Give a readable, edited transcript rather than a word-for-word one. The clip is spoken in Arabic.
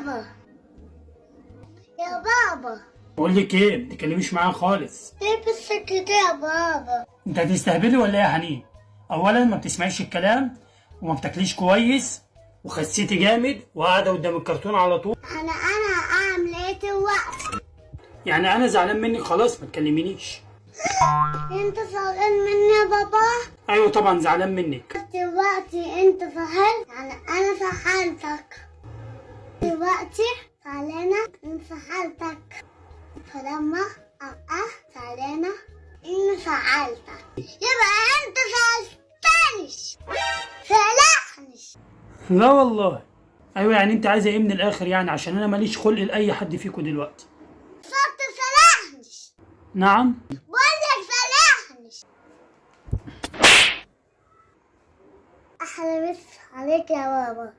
بابا. يا بابا. بقول لك ايه، ما تتكلميش معايا خالص. ليه بالسكت يا بابا؟ انت هتستهبلي ولا ايه يا حنين؟ اولا ما بتسمعيش الكلام، وما بتاكليش كويس، وخسيتي جامد، وقاعده قدام الكرتون على طول. انا اعمل ايه دلوقتي؟ يعني انا زعلان منك، خلاص ما تكلمينيش. انت زعلان مني يا بابا؟ ايوه طبعا زعلان منك. دلوقتي انت سهلت، يعني انا سهلتك. دلوقتي زعلانة ان سهلتك، فلما ابقى زعلانة ان سألتك يبقى انت سألتنيش سألتنيش. لا والله. ايوه يعني انت عايزه ايه من الاخر؟ يعني عشان انا ماليش خلق لاي حد فيكم دلوقتي. صرت سألتنيش. نعم. بقولك سألتنيش. احلى مسا عليك يا بابا.